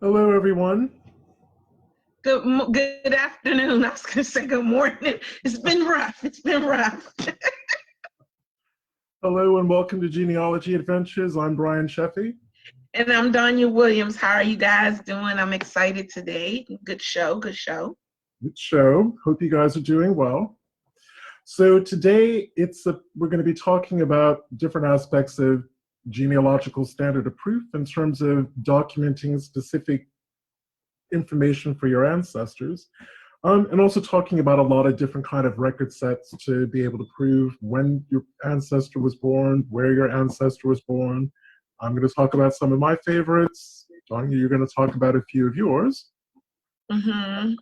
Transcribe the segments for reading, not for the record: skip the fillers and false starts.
Hello, everyone. Good afternoon. I was going to say good morning. It's been rough. It's been rough. Hello, and welcome to Genealogy Adventures. I'm Brian Sheffy. And I'm Donya Williams. How are you guys doing? I'm excited today. Good show. Good show. Good show. Hope you guys are doing well. So today, we're going to be talking about different aspects of genealogical standard of proof in terms of documenting specific information for your ancestors. And also talking about a lot of different kind of record sets to be able to prove when your ancestor was born, where your ancestor was born. I'm going to talk about some of my favorites. Donya, you're going to talk about a few of yours. Mm-hmm.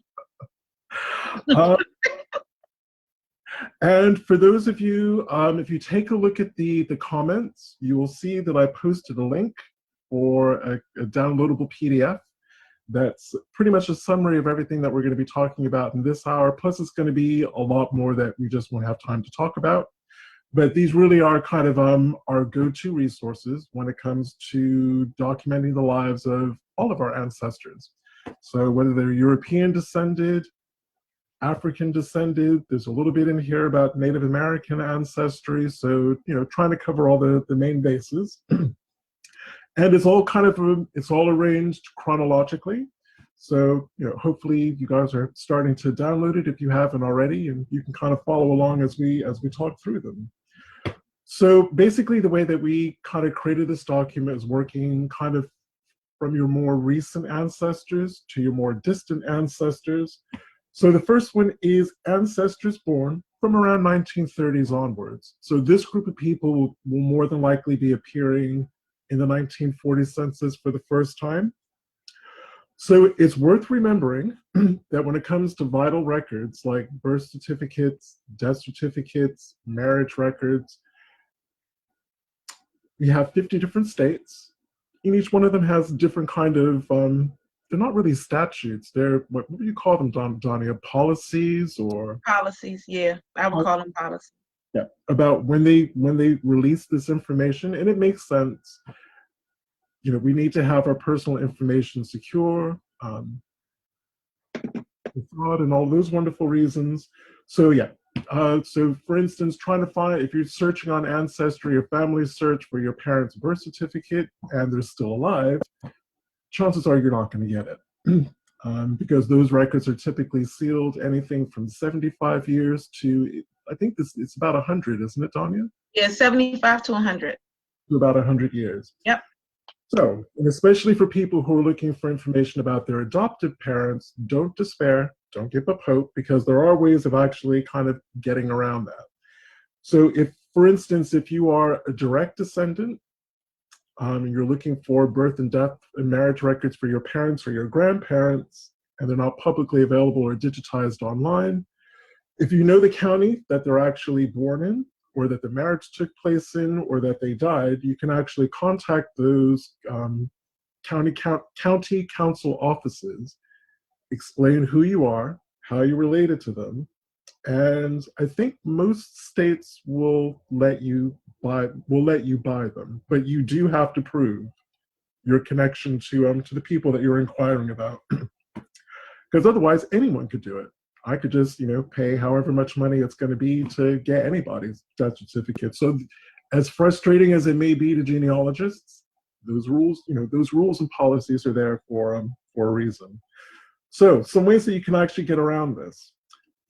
And for those of you, if you take a look at the comments, you will see that I posted a link for a downloadable PDF. That's pretty much a summary of everything that we're going to be talking about in this hour. Plus, it's going to be a lot more that we just won't have time to talk about. But these really are kind of our go-to resources when it comes to documenting the lives of all of our ancestors. So whether they're European descended, African descended, there's a little bit in here about Native American ancestry. So, trying to cover all the main bases. And it's all it's all arranged chronologically. So, hopefully you guys are starting to download it if you haven't already, and you can kind of follow along as we talk through them. So basically the way that we kind of created this document is working kind of from your more recent ancestors to your more distant ancestors. So the first one is ancestors born from around 1930s onwards. So this group of people will more than likely be appearing in the 1940 census for the first time. So it's worth remembering that when it comes to vital records like birth certificates, death certificates, marriage records, we have 50 different states, and each one of them has different kind of, they're not really statutes, they're, what do you call them, Donya, policies or? Policies, yeah. I would call them policies. Yeah, about when they release this information, and it makes sense. We need to have our personal information secure, fraud and all those wonderful reasons. So yeah, so for instance, trying to find, if you're searching on Ancestry or Family Search for your parents' birth certificate and they're still alive, chances are you're not going to get it. Because those records are typically sealed anything from 75 years to, I think it's about 100, isn't it, Donya? Yeah, 75 to 100. To about 100 years. Yep. So, and especially for people who are looking for information about their adoptive parents, don't despair, don't give up hope, because there are ways of actually kind of getting around that. So if, for instance, if you are a direct descendant, and you're looking for birth and death and marriage records for your parents or your grandparents, and they're not publicly available or digitized online, if you know the county that they're actually born in, or that the marriage took place in, or that they died, you can actually contact those county council offices, explain who you are, how you related to them, and I think most states will let you buy them, but you do have to prove your connection to the people that you're inquiring about, because otherwise anyone could do it. I could just, pay however much money it's going to be to get anybody's death certificate. So as frustrating as it may be to genealogists, those rules and policies are there for a reason. So some ways that you can actually get around this.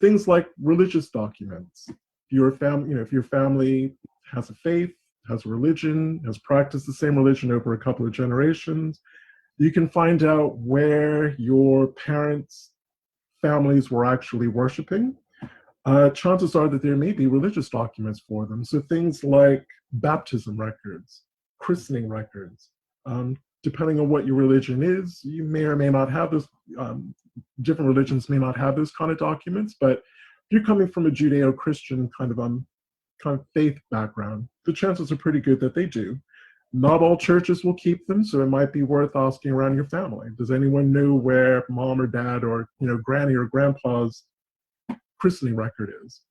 Things like religious documents. If your family has a faith, has a religion, has practiced the same religion over a couple of generations, you can find out where your parents' families were actually worshiping. Chances are that there may be religious documents for them. So things like baptism records, christening records. Depending on what your religion is, you may or may not have those. Different religions may not have those kind of documents, but if you're coming from a Judeo-Christian kind of faith background, the chances are pretty good that they do. Not all churches will keep them, so it might be worth asking around your family. Does anyone know where mom or dad or granny or grandpa's christening record is?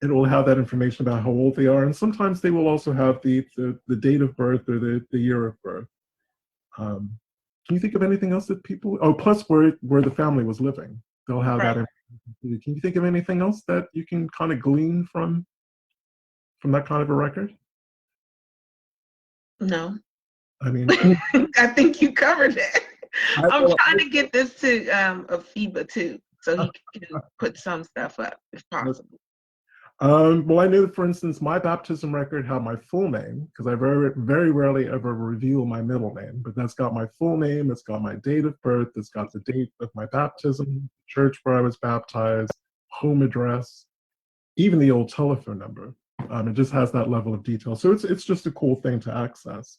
It will have that information about how old they are, and sometimes they will also have the date of birth or the year of birth. Can you think of anything else that people? Oh, plus where the family was living, they'll have that Right. information. Can you think of anything else that you can kind of glean from that kind of a record? No. I mean, I think you covered it. I'm well, trying to get this to Afiba too, so he can put some stuff up if possible. well, I know, for instance, my baptism record had my full name because I very rarely ever reveal my middle name, but that's got my full name, it's got my date of birth, it's got the date of my baptism, church where I was baptized, home address, even the old telephone number. It just has that level of detail. So it's just a cool thing to access.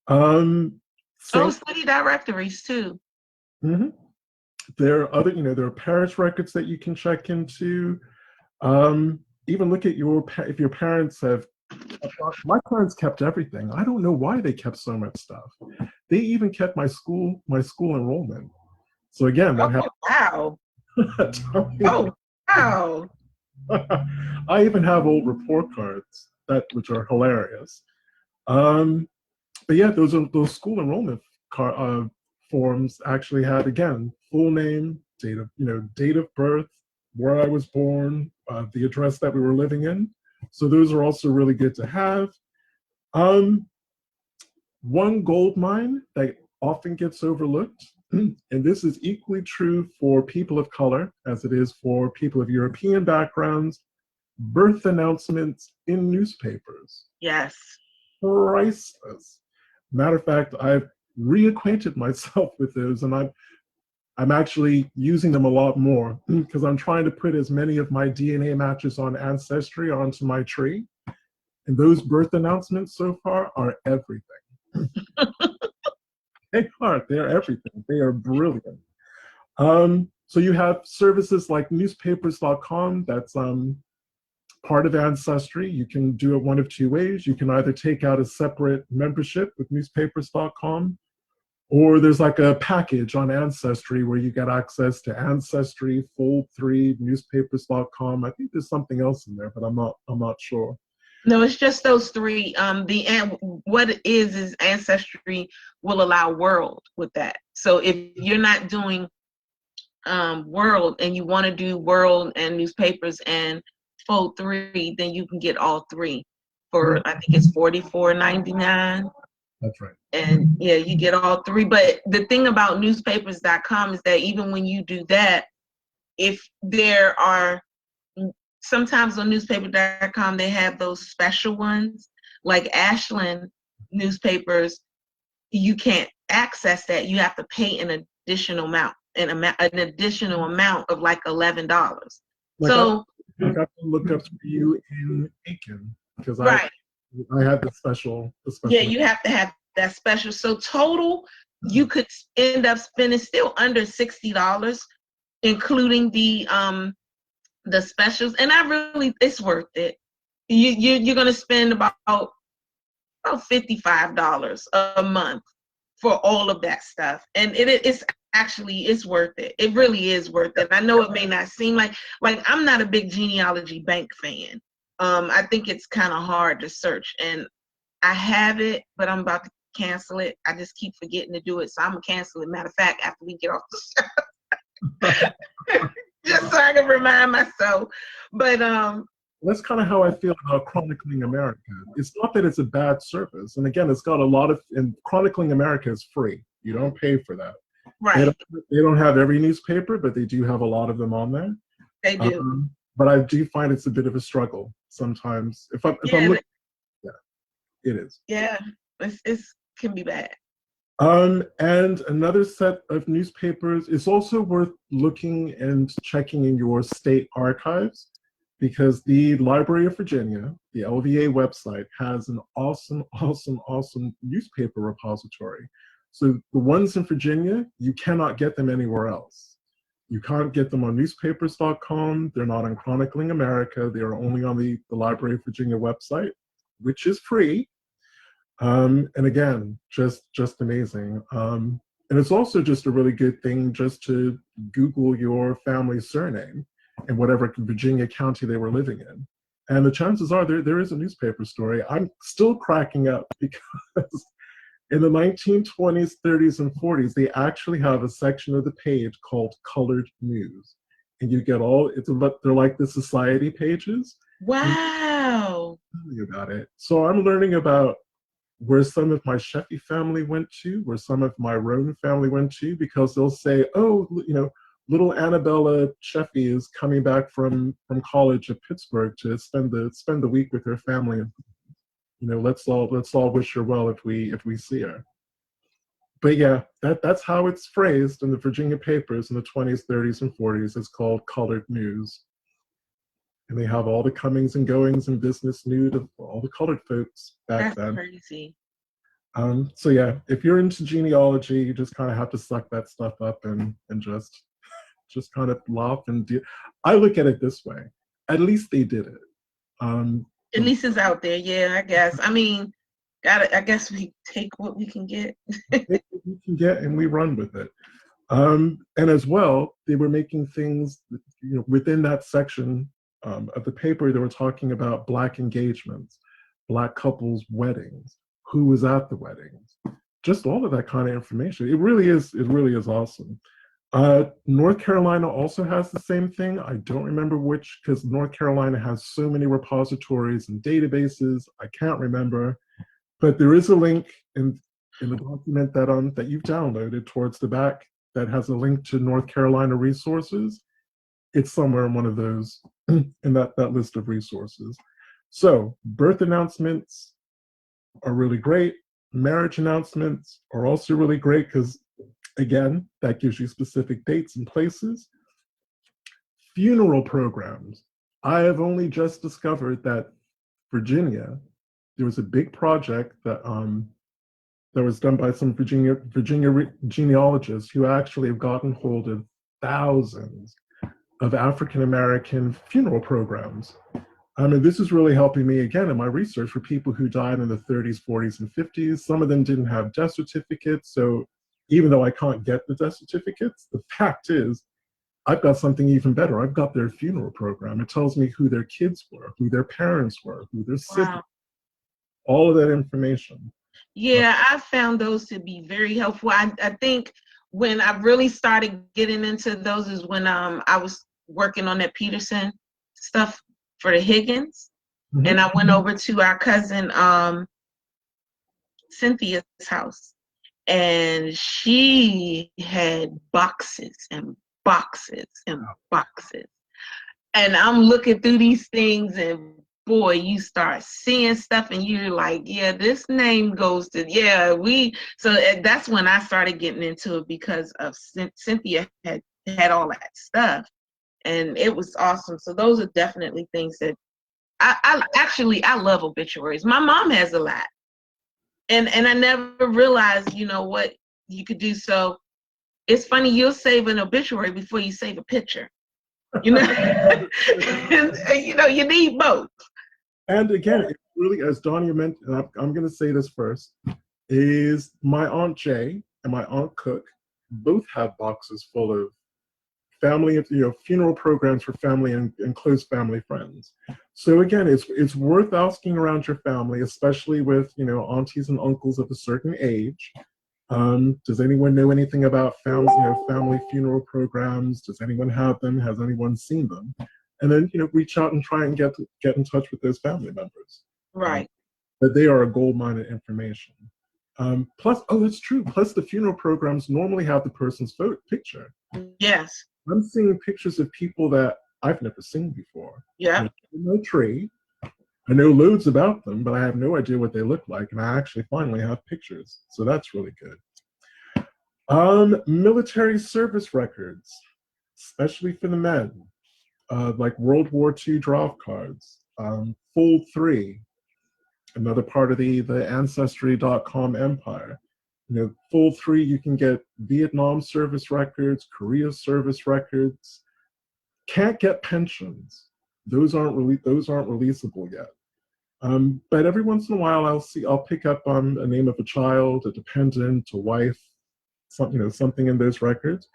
Oh, Same, city directories too. mhm. There are other, there are parish records that you can check into. Even look at if your parents have, my parents kept everything. I don't know why they kept so much stuff. They even kept my school enrollment. So again, that Oh wow. happened. Oh wow. I even have old report cards which are hilarious. But yeah, those school enrollment forms actually had, again, full name, date of birth, where I was born, the address that we were living in. So those are also really good to have. One gold mine that often gets overlooked, and this is equally true for people of color as it is for people of European backgrounds: birth announcements in newspapers. Yes. Priceless. Matter of fact, I've reacquainted myself with those, and I'm actually using them a lot more because I'm trying to put as many of my DNA matches on Ancestry onto my tree. And those birth announcements so far are everything. They're everything. They are brilliant. So you have services like newspapers.com that's part of Ancestry. You can do it one of two ways. You can either take out a separate membership with newspapers.com, or there's like a package on Ancestry where you get access to Ancestry, Fold 3, newspapers.com. I think there's something else in there, but I'm not sure. No, it's just those three. What it is Ancestry will allow World with that. So if you're not doing World and you want to do World and newspapers and Fold 3, then you can get all three for, I think it's $44.99. That's right. And yeah, you get all three. But the thing about newspapers.com is that even when you do that, if there are sometimes on newspaper.com, they have those special ones, like Ashland newspapers, you can't access that. You have to pay an additional amount, an additional amount of like $11. So I got to look up for you in Aiken because right. I had the special. Yeah, you have to have that special. So total, you could end up spending still under $60, including the specials. And it's worth it. You're gonna spend about $55 a month for all of that stuff, and it's worth it. It really is worth it. I know it may not seem like I'm not a big genealogy bank fan. I think it's kind of hard to search, and I have it, but I'm about to cancel it. I just keep forgetting to do it, so I'm gonna cancel it. Matter of fact, after we get off the show, just so I can remind myself. But that's kind of how I feel about Chronicling America. It's not that it's a bad service, and again, it's got a lot of. And Chronicling America is free. You don't pay for that. right, They don't have every newspaper, but they do have a lot of them on there. they do. But I do find it's a bit of a struggle sometimes. If I'm looking, yeah, it is. Yeah, it can be bad. And another set of newspapers is also worth looking and checking in your state archives, because the Library of Virginia, the LVA website, has an awesome newspaper repository. So the ones in Virginia, you cannot get them anywhere else. You can't get them on newspapers.com. They're not on Chronicling America. They are only on the Library of Virginia website, which is free. And again, just amazing. And it's also just a really good thing just to Google your family's surname in whatever Virginia county they were living in. And the chances are there is a newspaper story. I'm still cracking up because In the 1920s, 30s, and 40s, they actually have a section of the page called Colored News. And you get they're like the society pages. Wow. Tell you about it. So I'm learning about where some of my Sheffy family went to, where some of my Roan family went to, because they'll say, oh, little Annabella Sheffy is coming back from college at Pittsburgh to spend the week with her family. Let's all wish her well if we see her. But yeah, that's how it's phrased in the Virginia papers in the 20s, 30s, and 40s. It's called Colored News. And they have all the comings and goings and business news of all the colored folks back then. That's crazy. So yeah, if you're into genealogy, you just kind of have to suck that stuff up and just kind of laugh and do. I look at it this way: at least they did it. At least it's out there. Yeah, I guess. I mean, I guess we take what we can get. We can get and we run with it. And as well, they were making things, within that section of the paper. They were talking about Black engagements, Black couples' weddings, who was at the weddings, just all of that kind of information. It really is awesome. North Carolina also has the same thing. I don't remember which, because North Carolina has so many repositories and databases. I can't remember, but there is a link in the document that you've downloaded towards the back that has a link to North Carolina resources. It's somewhere in one of those, in that list of resources. So birth announcements are really great. Marriage announcements are also really great because, again, that gives you specific dates and places. Funeral programs. I have only just discovered that Virginia, there was a big project that was done by some Virginia genealogists who actually have gotten hold of thousands of African American funeral programs. And this is really helping me again in my research for people who died in the 30s, 40s, and 50s. Some of them didn't have death certificates, so even though I can't get the death certificates, the fact is, I've got something even better. I've got their funeral program. It tells me who their kids were, who their parents were, who their siblings, all of that information. Yeah, I found those to be very helpful. I think when I really started getting into those is when I was working on that Peterson stuff for the Higgins. Mm-hmm. And I went over to our cousin Cynthia's house. And she had boxes and boxes and boxes. And I'm looking through these things, and boy, you start seeing stuff and you're like, yeah, this name goes to, so that's when I started getting into it because of Cynthia had all that stuff. And it was awesome. So those are definitely things that I love obituaries. My mom has a lot. And I never realized, what you could do. So it's funny, you'll save an obituary before you save a picture. You need both. And again, it really, as Donnie mentioned, and I'm going to say this first, is my Aunt Jay and my Aunt Cook both have boxes full of family, funeral programs for family and close family friends. So again, it's worth asking around your family, especially with aunties and uncles of a certain age. Does anyone know anything about family funeral programs? Does anyone have them? Has anyone seen them? And then reach out and try and get in touch with those family members. Right. But they are a gold mine of information. Plus, that's true. Plus, the funeral programs normally have the person's picture. Yes. I'm seeing pictures of people that I've never seen before. Yeah. No tree. I know loads about them, but I have no idea what they look like. And I actually finally have pictures. So that's really good. Military service records, especially for the men, like World War II draft cards, Fold 3, another part of the Ancestry.com empire. Fold 3, you can get Vietnam service records, Korea service records. Can't get pensions. Those aren't releasable yet. But every once in a while, I'll pick up on a name of a child, a dependent, a wife, something in those records.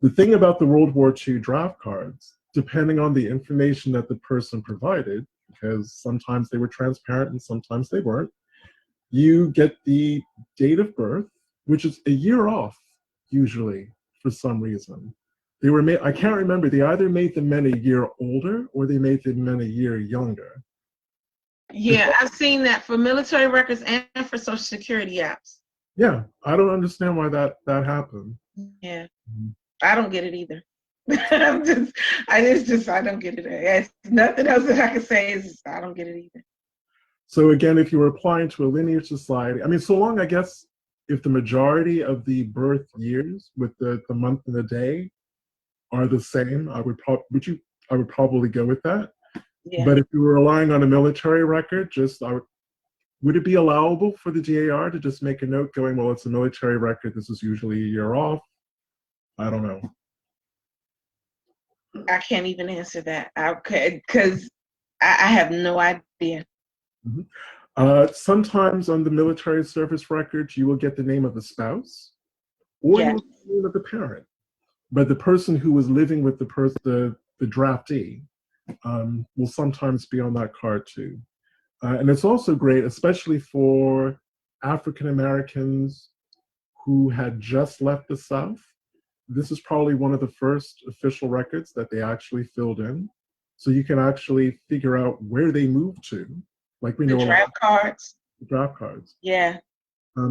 The thing about the World War II draft cards, depending on the information that the person provided, because sometimes they were transparent and sometimes they weren't, you get the date of birth, which is a year off, usually, for some reason. They were made, I can't remember, they either made the men a year older or they made the men a year younger. Yeah, I've seen that for military records and for Social Security apps. Yeah, I don't understand why that happened. Yeah, I don't get it either. I don't get it. It's nothing else that I can say is I don't get it either. So again, if you were applying to a lineage society, I mean, so long, I guess, if the majority of the birth years with the month and the day are the same, I would probably go with that. Yeah. But if you were relying on a military record, would it be allowable for the DAR to just make a note going, well, it's a military record, this is usually a year off? I don't know. I can't even answer that because I have no idea. Mm-hmm. Sometimes on the military service records, you will get the name of the spouse or you will get the name of the parent. But the person who was living with the draftee will sometimes be on that card too. And it's also great, especially for African Americans who had just left the South. This is probably one of the first official records that they actually filled in. So you can actually figure out where they moved to. Like we know the draft cards. The draft cards. Yeah.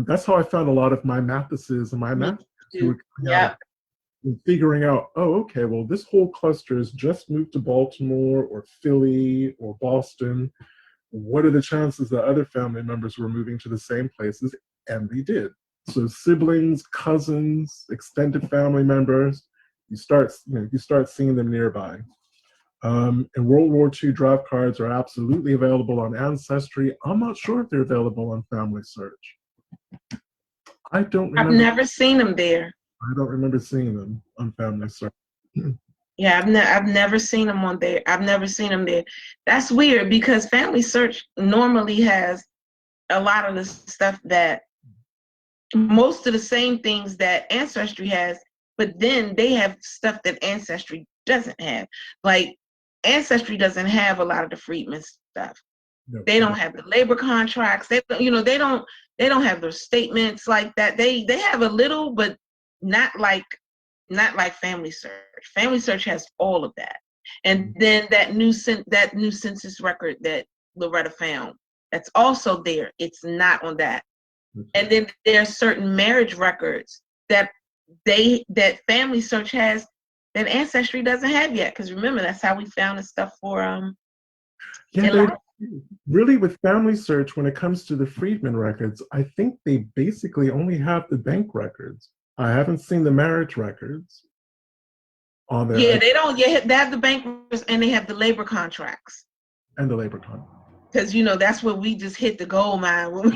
That's how I found a lot of my Mathises and my Mathises who were coming out and figuring out, oh, okay, well, this whole cluster has just moved to Baltimore or Philly or Boston. What are the chances that other family members were moving to the same places? And they did. So siblings, cousins, extended family members, you start seeing them nearby. And World War II draft cards are absolutely available on Ancestry. I'm not sure if they're available on Family Search. I don't remember. I've never seen them there. I don't remember seeing them on Family Search. Yeah, I've never seen them on there. I've never seen them there. That's weird because Family Search normally has a lot of the stuff that, most of the same things that Ancestry has, but then they have stuff that Ancestry doesn't have. Like Ancestry doesn't have a lot of the freedmen stuff. No. They don't have the labor contracts. They don't have their statements like that. They have a little, but not like Family Search. Family Search has all of that. And then that new census record that Loretta found, that's also there. It's not on that. And then there are certain marriage records that Family Search has that Ancestry doesn't have yet. Because remember, that's how we found the stuff for really with Family Search, when it comes to the freedmen records, I think they basically only have the bank records. I haven't seen the marriage records on there. Yeah, they don't. Yeah, they have the bank records and they have the labor contracts. And the labor contracts. Because that's where we just hit the gold mine when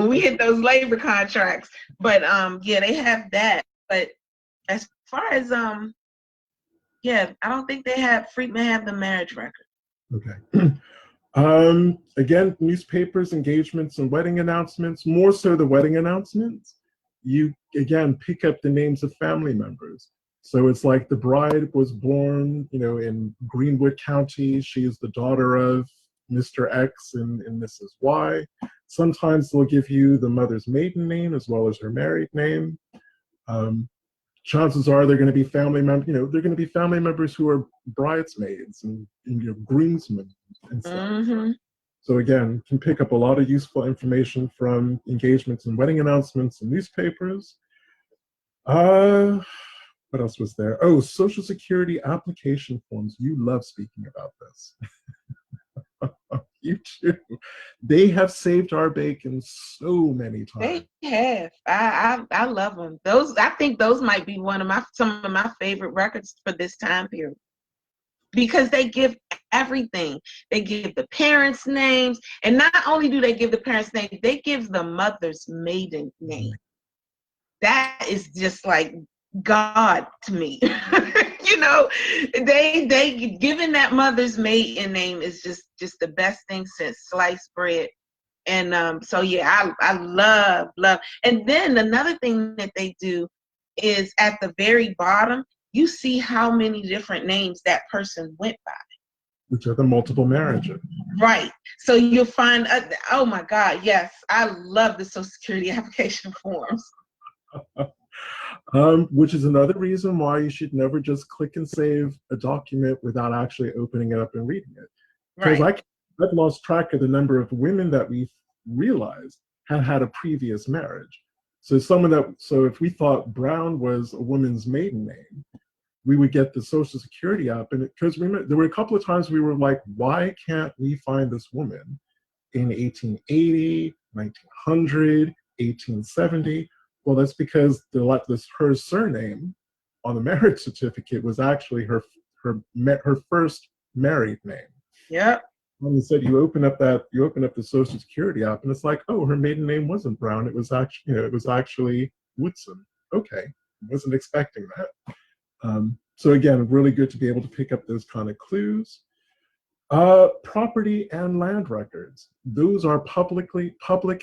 we hit those labor contracts. But yeah, they have that. But as far as I don't think they have freedmen have the marriage record. Okay. Again, newspapers, engagements, and wedding announcements, more so the wedding announcements, you again pick up the names of family members. So it's like the bride was born, in Greenwood County. She is the daughter of Mr. X and Mrs. Y. Sometimes they'll give you the mother's maiden name as well as her married name. Chances are they're going to be family members. They're going to be family members who are bridesmaids and groomsmen and stuff. Mm-hmm. So again, can pick up a lot of useful information from engagements and wedding announcements and newspapers. What else was there? Oh, Social Security application forms. You love speaking about this. You too. They have saved our bacon so many times. They have. I love them. I think those might be some of my favorite records for this time period. Because they give everything. They give the parents' names. And not only do they give the parents' name, they give the mother's maiden name. That is just like God to me. They giving that mother's maiden name is just the best thing since sliced bread. And so yeah, I love. And then another thing that they do is at the very bottom, you see how many different names that person went by. which are the multiple marriages. Right. So you'll find, oh my God, yes, I love the Social Security application forms. Which is another reason why you should never just click and save a document without actually opening it up and reading it. Because Right. I've lost track of the number of women that we've realized had a previous marriage. So so if we thought Brown was a woman's maiden name, we would get the Social Security app, and because there were a couple of times we were like, why can't we find this woman in 1880, 1900, 1870? Well, that's because her surname on the marriage certificate was actually her first married name. Yep. And said you open up the Social Security app, and it's like, oh, her maiden name wasn't Brown. It was actually Woodson. Okay, wasn't expecting that. So again, really good to be able to pick up those kind of clues. Property and land records. Those are public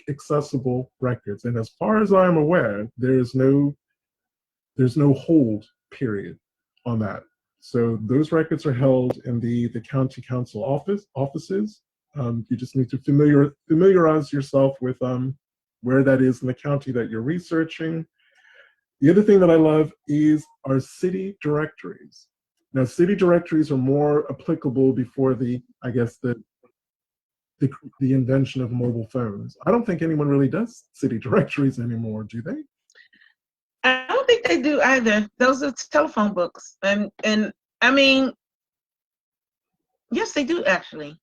accessible records. And as far as I'm aware, there's no hold period on that. So those records are held in the county council offices. You just need to familiarize yourself with where that is in the county that you're researching. The other thing that I love is our city directories. Now, city directories are more applicable before the invention of mobile phones. I don't think anyone really does city directories anymore, do they? I don't think they do either. Those are telephone books. And I mean, yes, they do actually.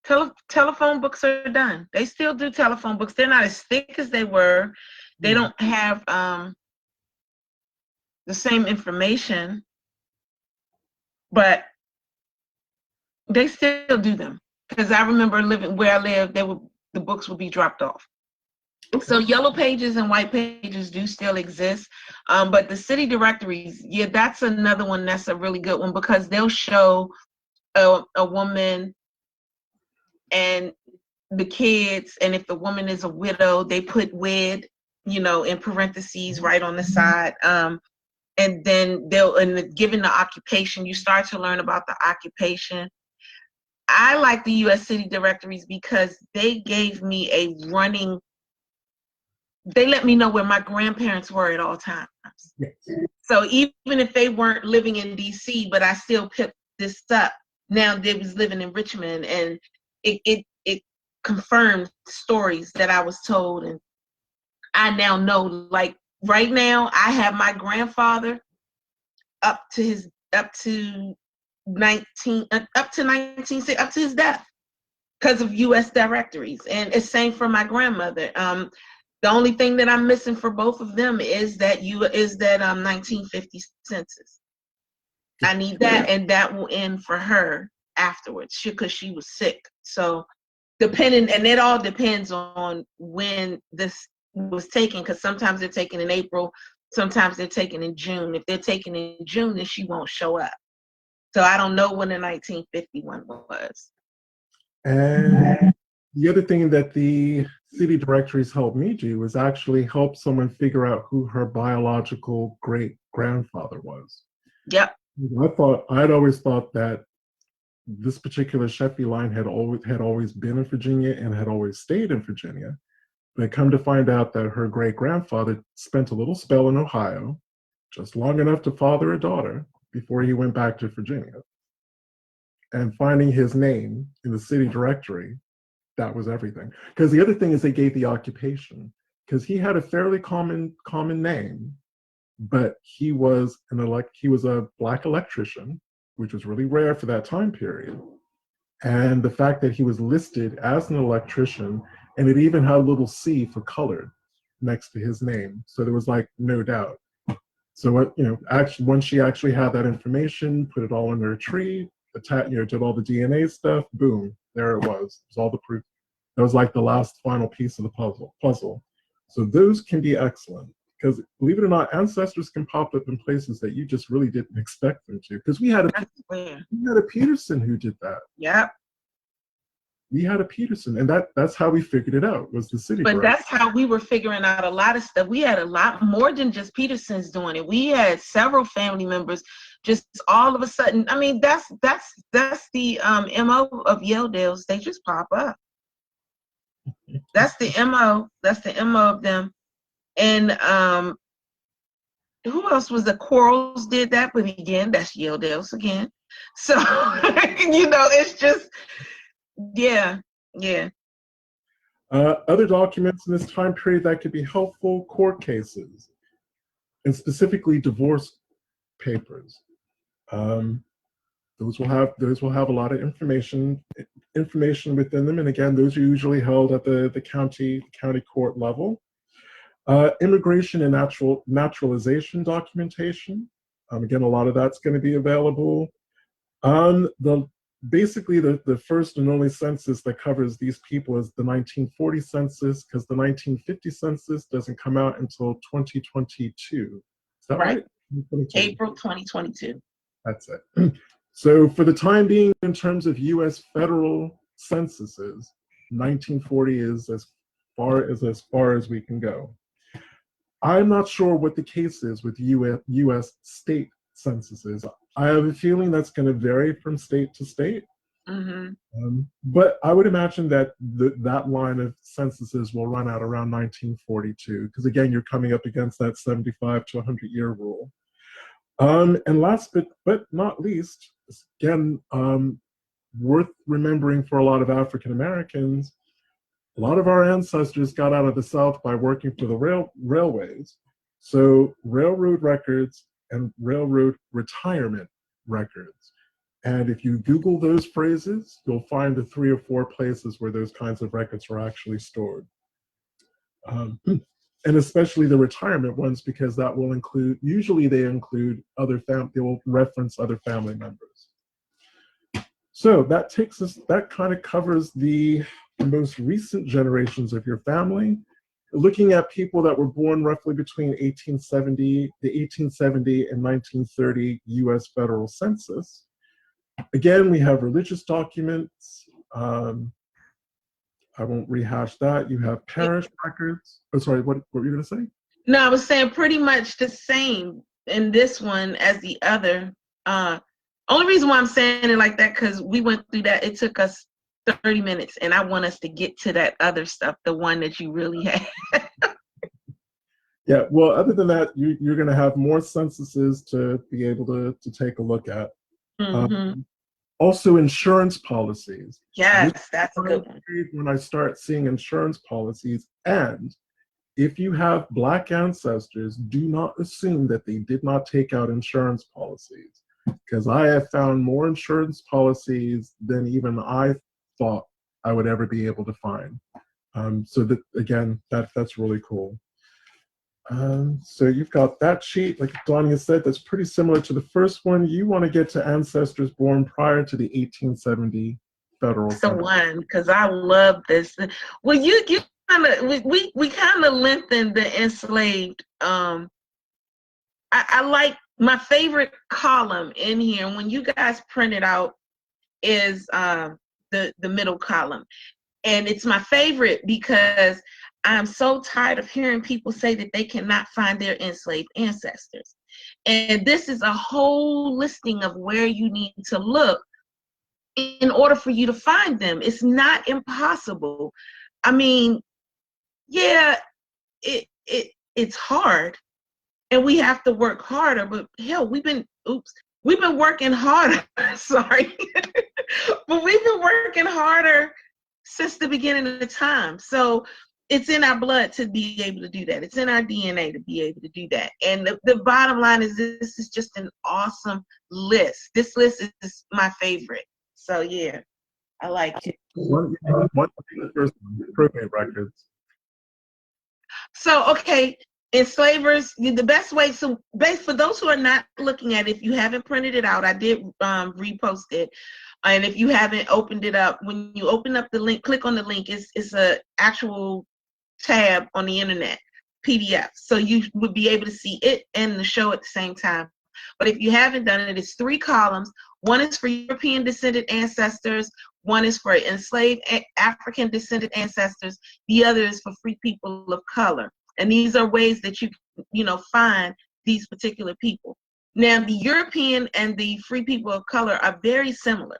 Telephone books are done. They still do telephone books. They're not as thick as they were. They don't have the same information, but they still do them. Because I remember living where I lived, the books would be dropped off. So yellow pages and white pages do still exist, but the city directories, yeah, that's another one that's a really good one, because they'll show a woman and the kids, and if the woman is a widow, they put wed, in parentheses right on the side. And then given the occupation, you start to learn about the occupation. I like the U.S. city directories because they gave me they let me know where my grandparents were at all times. Yes. So even if they weren't living in D.C., but I still picked this up. Now they was living in Richmond, and it confirmed stories that I was told. And I now know, like right now, I have my grandfather up to his death because of U.S. directories, and it's same for my grandmother. The only thing that I'm missing for both of them is that 1950 census. I need that, and that will end for her afterwards because she was sick. So it all depends on when this was taken, because sometimes they're taken in April, sometimes they're taken in June. If they're taken in June, then she won't show up. So I don't know when the 1951 was. And the other thing that the city directories helped me do was actually help someone figure out who her biological great-grandfather was. Yep. I'd always thought that this particular Sheffey line had always been in Virginia and had always stayed in Virginia. But come to find out that her great-grandfather spent a little spell in Ohio, just long enough to father a daughter, before he went back to Virginia. And finding his name in the city directory, that was everything. Because the other thing is they gave the occupation, because he had a fairly common name, but he was a Black electrician, which was really rare for that time period. And the fact that he was listed as an electrician, and it even had a little C for colored next to his name, so there was like no doubt. So once she actually had that information, put it all in her tree, did all the DNA stuff, boom, there it was. It was all the proof. That was like the last final piece of the puzzle. So those can be excellent, because believe it or not, ancestors can pop up in places that you just really didn't expect them to. Because we had a Peterson who did that. Yep. we had a Peterson, and that's how we figured it out, was the city But directory. that's how we were figuring out a lot of stuff. We had a lot more than just Petersons doing it. We had several family members just all of a sudden. I mean, that's the MO of Yeldales. They just pop up. That's the MO. That's the MO of them. And who else was the Quarles did that? But again, that's Yeldales again. So it's just yeah. Other documents in this time period that could be helpful: court cases, and specifically divorce papers. Those will have a lot of information within them, and again, those are usually held at the county court level. Immigration and naturalization documentation. Again, a lot of that's going to be available. Basically, the first and only census that covers these people is the 1940 census, because the 1950 census doesn't come out until 2022. Is that right? April 2022. That's it. So for the time being, in terms of U.S. federal censuses, 1940 is as far as we can go. I'm not sure what the case is with U.S. state censuses. I have a feeling that's going to vary from state to state. Mm-hmm. But I would imagine that that line of censuses will run out around 1942, because again, you're coming up against that 75 to 100-year rule. And last but not least, again, worth remembering for a lot of African Americans, a lot of our ancestors got out of the South by working for the railways. So railroad records and railroad retirement records. And if you Google those phrases, you'll find the 3 or 4 places where those kinds of records are actually stored. And especially the retirement ones, because that will include, usually they include they will reference other family members. So that kind of covers the most recent generations of your family. Looking at people that were born roughly between the 1870 and 1930 US federal census. Again, we have religious documents. I won't rehash that. You have parish records. Oh, sorry, what were you going to say? No, I was saying pretty much the same in this one as the other. Only reason why I'm saying it like that, because we went through that. It took us 30 minutes, and I want us to get to that other stuff, the one that you really had. Yeah, well, other than that, you're going to have more censuses to be able to take a look at. Mm-hmm. Also, insurance policies. Yes, that's a good one. When I start seeing insurance policies, and if you have Black ancestors, do not assume that they did not take out insurance policies, because I have found more insurance policies than even I thought I would ever be able to find. So that, again, that's really cool. So you've got that sheet, like Danya said, that's pretty similar to the first one. You want to get to ancestors born prior to the 1870 federal. That's the one, because I love this. Well, you kind of we kind of lengthened the enslaved. I like my favorite column in here. When you guys print it out, is the middle column, and it's my favorite because I'm so tired of hearing people say that they cannot find their enslaved ancestors. And this is a whole listing of where you need to look in order for you to find them. It's not impossible. I mean, yeah, it's hard, and we have to work harder, but hell, we've been working harder. Sorry. But we've been working harder since the beginning of the time. So it's in our blood to be able to do that. It's in our DNA to be able to do that. And the bottom line is, this is just an awesome list. This list is my favorite. So yeah, I like it. One first, probate records. So, okay, enslavers, the best way, for those who are not looking at it, if you haven't printed it out, I did repost it. And if you haven't opened it up, when you open up the link, click on the link, it's a actual tab on the internet, PDF. So you would be able to see it and the show at the same time. But if you haven't done it, it's 3 columns. One is for European descended ancestors. One is for enslaved African descended ancestors. The other is for free people of color. And these are ways that you find these particular people. Now, the European and the free people of color are very similar.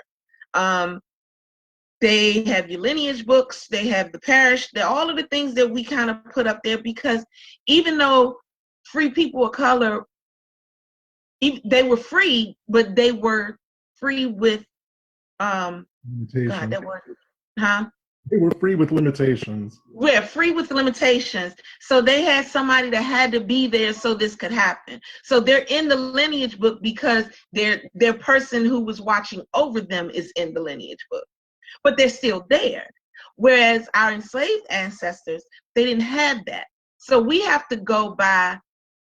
They have your lineage books, they have the parish, all of the things that we kind of put up there, because even though free people of color, they were free, but they were free with limitations. Huh? They were free with limitations. We're free with limitations. So they had somebody that had to be there so this could happen. So they're in the lineage book because their person who was watching over them is in the lineage book. But they're still there. Whereas our enslaved ancestors, they didn't have that. So we have to go by,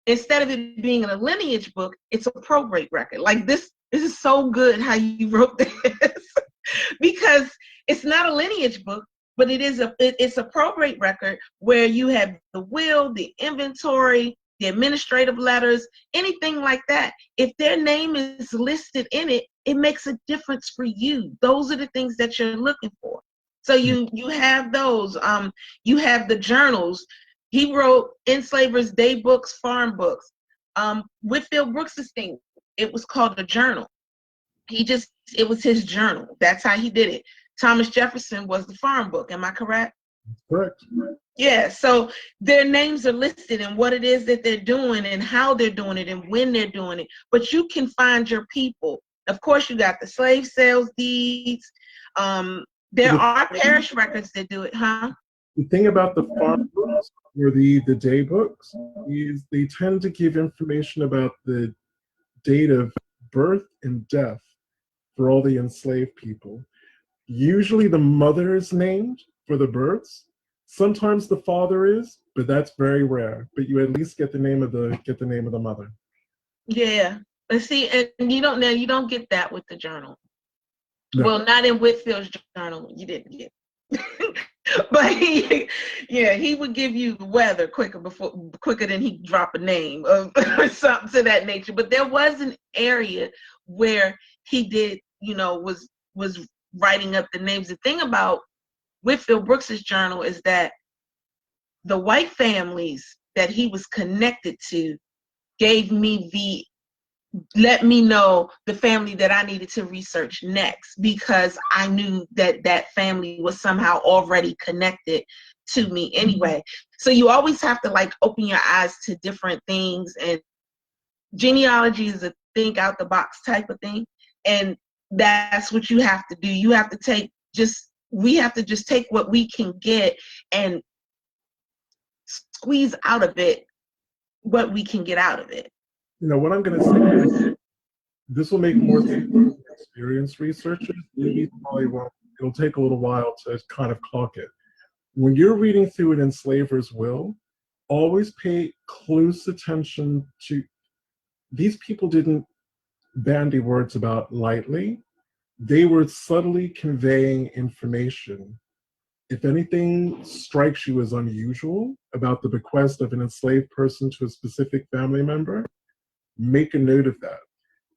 instead of it being in a lineage book, it's a probate record. Like this is so good how you wrote this. Because it's not a lineage book, but it's a probate record where you have the will, the inventory, the administrative letters, anything like that. If their name is listed in it, it makes a difference for you. Those are the things that you're looking for. So you have those. You have the journals. He wrote enslavers' day books, farm books. Whitfield Brooks's thing, it was called a journal. It was his journal. That's how he did it. Thomas Jefferson was the farm book. Am I correct? Correct. Yeah, so their names are listed and what it is that they're doing and how they're doing it and when they're doing it. But you can find your people. Of course, you got the slave sales deeds. There are parish records that do it, huh? The thing about the farm books or the day books is they tend to give information about the date of birth and death for all the enslaved people. Usually the mother is named for the births. Sometimes the father is, but that's very rare. But you at least get the name of the mother. Yeah. But see, and you don't get that with the journal. No. Well, not in Whitfield's journal. You didn't get. But he would give you the weather quicker than he'd drop a name or something to that nature. But there was an area where he did, was writing up the names. The thing about Whitfield Brooks's journal is that the white families that he was connected to let me know the family that I needed to research next, because I knew that family was somehow already connected to me anyway. So you always have to open your eyes to different things, and genealogy is a think out the box type of thing. And that's what you have to do. You have to we have to just take what we can get and squeeze out of it what we can get out of it. What I'm going to say is this will make more sense for experienced researchers. Maybe it'll take a little while to kind of clock it. When you're reading through an enslaver's will, always pay close attention to, these people didn't bandy words about lightly. They were subtly conveying information. If anything strikes you as unusual about the bequest of an enslaved person to a specific family member, make a note of that.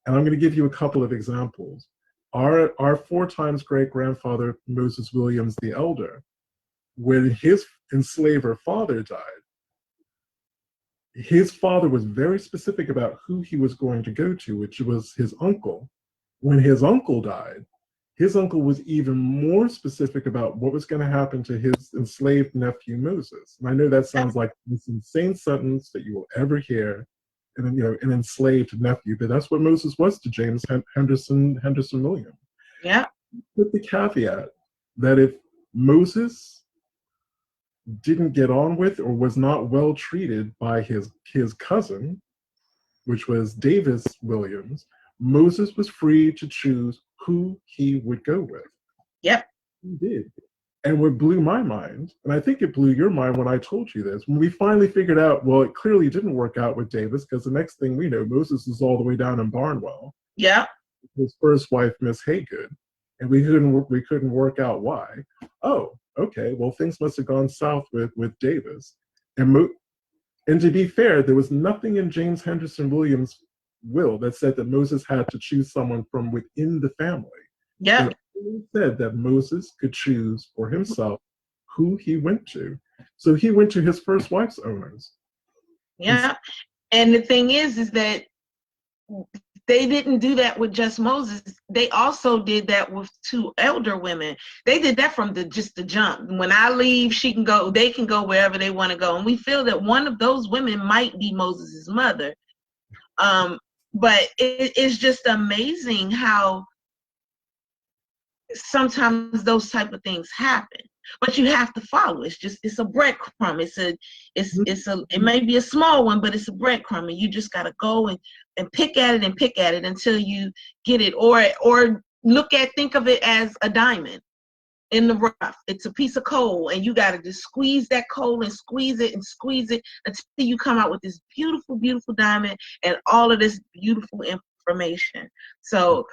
And I'm going to give you a couple of examples. Our 4 times great-grandfather, Moses Williams the Elder, when his enslaver father died, his father was very specific about who he was going to go to, which was his uncle. When his uncle died, his uncle was even more specific about what was going to happen to his enslaved nephew, Moses. And I know that sounds like this insane sentence that you will ever hear, and an enslaved nephew, but that's what Moses was to James Henderson Williams. Yeah. With the caveat that if Moses didn't get on with or was not well treated by his cousin, which was Davis Williams, Moses was free to choose who he would go with. Yep. He did. And what blew my mind, and I think it blew your mind when I told you this, when we finally figured out, well, it clearly didn't work out with Davis, because the next thing we know, Moses is all the way down in Barnwell. Yeah. His first wife, Miss Haygood, and we couldn't work out why. Oh, okay, well, things must have gone south with Davis. And to be fair, there was nothing in James Henderson Williams' will that said that Moses had to choose someone from within the family. Yeah. In said that Moses could choose for himself who he went to. So he went to his first wife's owners. Yeah. And the thing is that they didn't do that with just Moses. They also did that with 2 elder women. They did that from just the jump. When I leave, they can go wherever they want to go. And we feel that one of those women might be Moses's mother. But it's just amazing how sometimes those type of things happen. But you have to follow. It's a breadcrumb. It may be a small one, but it's a breadcrumb, and you just gotta go and pick at it until you get it. Or think of it as a diamond in the rough. It's a piece of coal, and you gotta just squeeze that coal and squeeze it until you come out with this beautiful, beautiful diamond and all of this beautiful information. So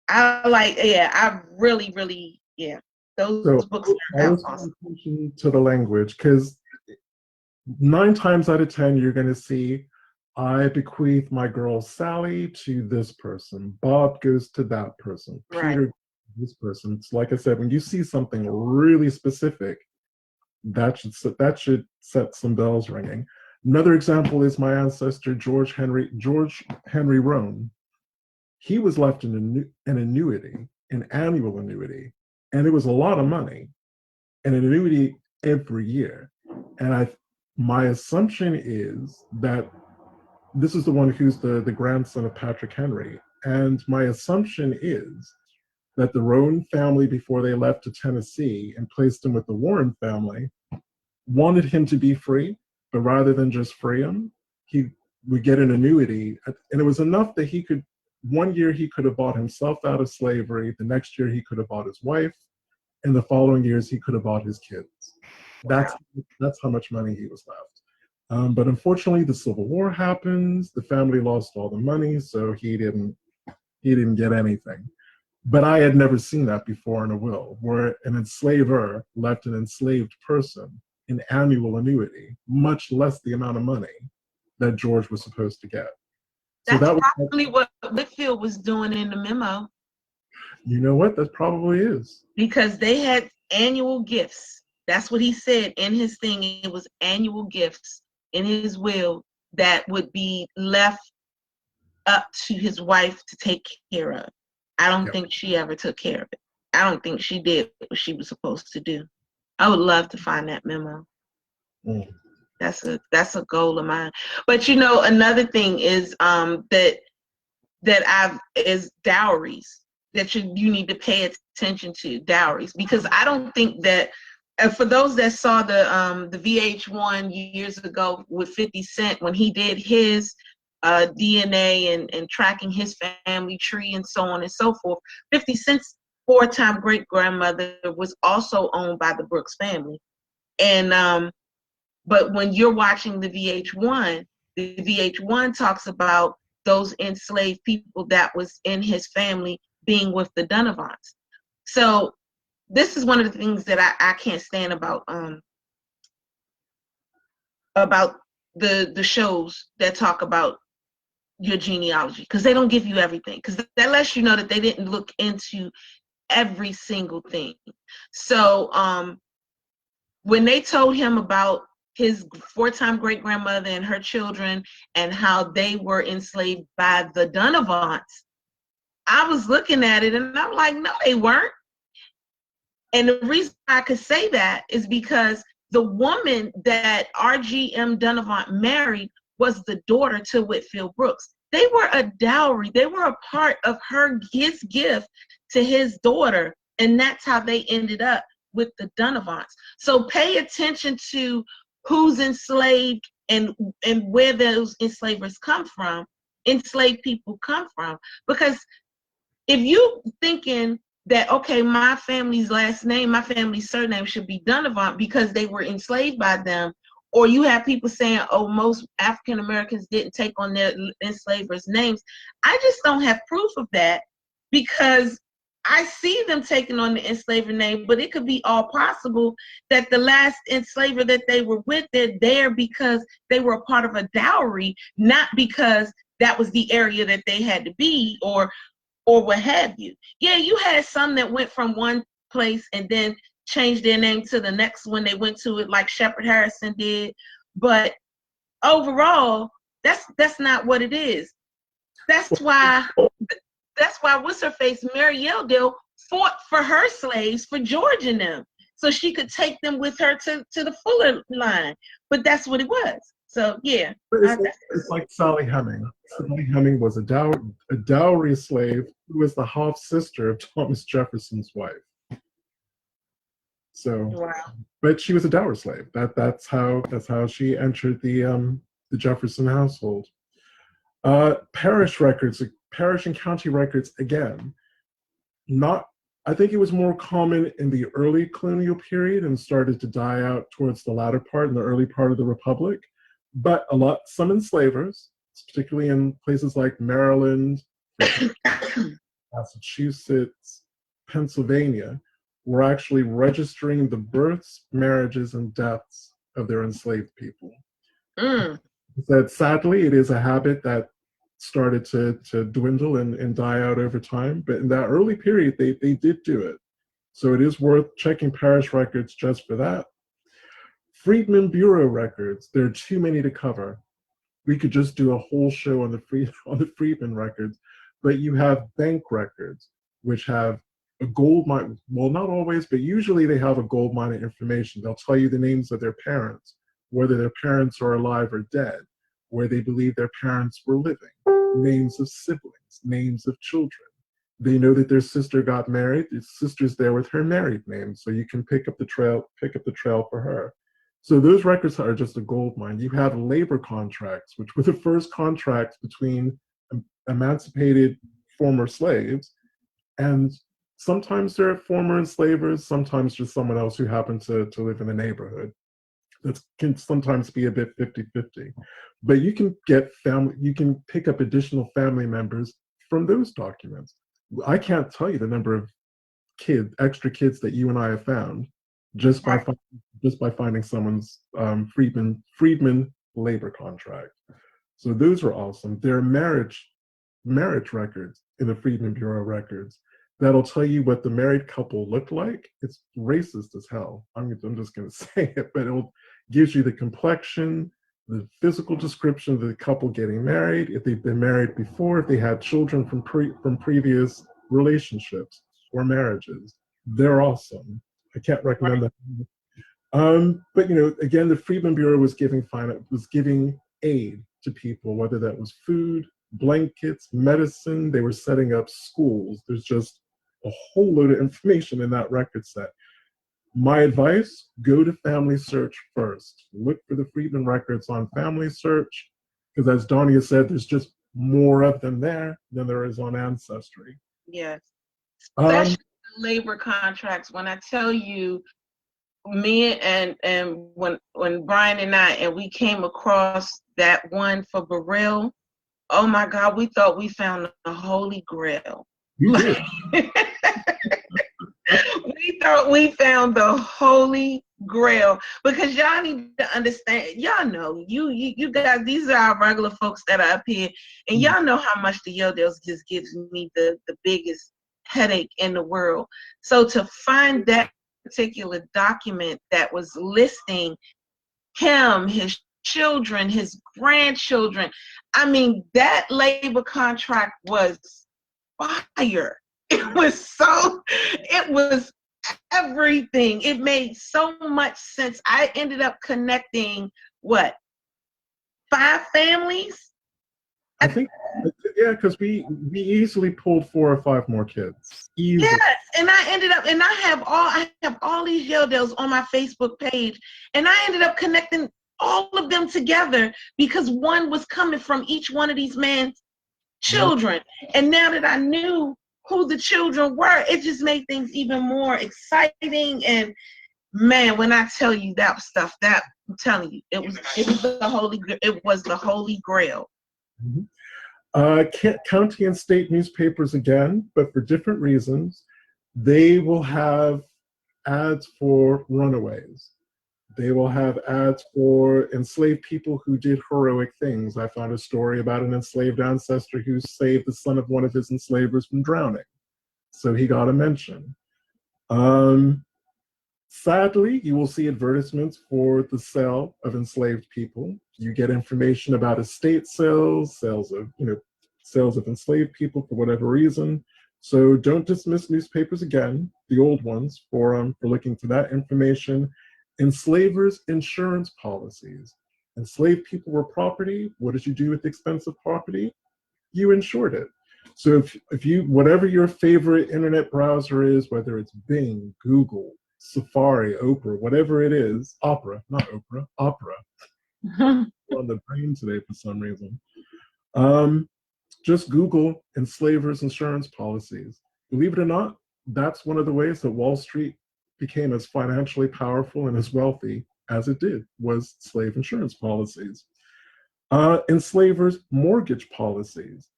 I really, really, those books are awesome. Attention to the language, because 9 times out of 10, you're going to see, I bequeath my girl Sally to this person. Bob goes to that person. Peter to this person. It's like I said, when you see something really specific, that should set some bells ringing. Another example is my ancestor George Henry Roan. He was left an annuity, an annual annuity, and it was a lot of money, an annuity every year. And my assumption is that this is the one who's the grandson of Patrick Henry. And my assumption is that the Roan family, before they left to Tennessee and placed him with the Warren family, wanted him to be free, but rather than just free him, he would get an annuity. And it was enough that he could, one year he could have bought himself out of slavery, the next year he could have bought his wife, and the following years he could have bought his kids. That's how much money he was left. But unfortunately, the Civil War happens. The family lost all the money, so he didn't get anything. But I had never seen that before in a will, where an enslaver left an enslaved person an annual annuity, much less the amount of money that George was supposed to get. So that's probably what Whitfield was doing in the memo. You know what? That probably is. Because they had annual gifts. That's what he said in his thing. It was annual gifts in his will that would be left up to his wife to take care of. I don't think she ever took care of it. I don't think she did what she was supposed to do. I would love to find that memo. That's a goal of mine. But another thing is is dowries that you need to pay attention to, dowries, because I don't think that for those that saw the VH1 years ago with 50 Cent when he did his DNA and tracking his family tree and so on and so forth, 50 Cent's 4-time great-grandmother was also owned by the Brooks family. And but when you're watching the VH1 talks about those enslaved people that was in his family being with the Donovans. So this is one of the things that I can't stand about the shows that talk about your genealogy, because they don't give you everything, because that lets you know that they didn't look into every single thing. So when they told him about his 4-time great-grandmother and her children and how they were enslaved by the Donovans, I was looking at it and I'm like, no, they weren't. And the reason I could say that is because the woman that R.G.M. Donovan married was the daughter to Whitfield Brooks. They were a dowry. They were a part of his gift to his daughter, and that's how they ended up with the Donovans. So pay attention to who's enslaved and where those enslaved people come from. Because if you thinking that, okay, my family's last name, my family's surname should be Donovan because they were enslaved by them, or you have people saying, oh, most African Americans didn't take on their enslavers' names, I just don't have proof of that, because I see them taking on the enslaver name, but it could be all possible that the last enslaver that they were with, they're there because they were a part of a dowry, not because that was the area that they had to be, or or what have you. Yeah, you had some that went from one place and then changed their name to the next one they went to, it like Shepherd Harrison did. But overall, that's not what it is. That's why what's her face, Mary Yeldale, fought for her slaves for George and them, so she could take them with her to the Fuller line. But that's what it was. So yeah. It's like Sally Heming. Sally Heming was a dowry slave who was the half sister of Thomas Jefferson's wife. So, wow. But she was a dower slave. That's how she entered the Jefferson household. Parish records, parish and county records, again, I think it was more common in the early colonial period and started to die out towards the latter part, in the early part of the Republic. But some enslavers, particularly in places like Maryland, Massachusetts, Pennsylvania, were actually registering the births, marriages, and deaths of their enslaved people. That sadly, it is a habit that started to dwindle and die out over time. But in that early period, they did do it. So it is worth checking parish records just for that. Freedmen Bureau records, there are too many to cover. We could just do a whole show on the Freedmen records. But you have bank records, which have a gold mine. Well, not always, but usually they have a gold mine of information. They'll tell you the names of their parents, whether their parents are alive or dead, where they believe their parents were living, names of siblings, names of children. They know that their sister got married. Their sister's there with her married name, so you can pick up the trail for her. So those records are just a gold mine. You have labor contracts, which were the first contracts between emancipated former slaves, and sometimes they're former enslavers, sometimes just someone else who happened to live in the neighborhood. That can sometimes be a bit 50-50. But you can pick up additional family members from those documents. I can't tell you the number of extra kids that you and I have found just by finding someone's freedman labor contract. So those are awesome. There are marriage records in the Freedmen Bureau records that'll tell you what the married couple looked like. It's racist as hell. I'm just going to say it, but it gives you the complexion, the physical description of the couple getting married, if they've been married before, if they had children from previous relationships or marriages. They're awesome. I can't recommend that. But again, the Freedmen Bureau was giving aid to people, whether that was food, blankets, medicine. They were setting up schools. There's just a whole load of information in that record set. My advice, go to Family Search first. Look for the Freedmen records on Family Search, because as Donia said, there's just more of them there than there is on Ancestry. Yes. Especially labor contracts. When I tell you, me and when Brian and we came across that one for Burrell, oh my God, we thought we found the Holy Grail. You did. We thought we found the Holy Grail, because y'all need to understand. Y'all know, you guys, these are our regular folks that are up here, and y'all know how much the Yeldales just gives me the biggest headache in the world. So to find that particular document that was listing him, his children, his grandchildren, I mean, that labor contract was fire. It was everything. It made so much sense. I ended up connecting 5 families? I think, yeah, because we easily pulled 4 or 5 more kids. Easily. Yes, and I ended up, and I have all these Yeldales on my Facebook page, and I ended up connecting all of them together because one was coming from each one of these men's children. And now that I knew who the children were, it just made things even more exciting. And man, when I tell you that stuff, that I'm telling you, it was the Holy Grail. Mm-hmm. County and state newspapers again, but for different reasons, they will have ads for runaways. They will have ads for enslaved people who did heroic things. I found a story about an enslaved ancestor who saved the son of one of his enslavers from drowning. So he got a mention. Sadly, you will see advertisements for the sale of enslaved people. You get information about estate sales, sales of enslaved people for whatever reason. So don't dismiss newspapers again, the old ones, for looking for that information. Enslavers' insurance policies. Enslaved people were property. What did you do with expensive property? You insured it. So if you, whatever your favorite internet browser is, whether it's Bing, Google, Safari, Oprah, whatever it is, Opera, not Oprah, Opera. On the brain today for some reason. Just Google enslavers' insurance policies. Believe it or not, that's one of the ways that Wall Street became as financially powerful and as wealthy as it did, was slave insurance policies. Enslavers' mortgage policies.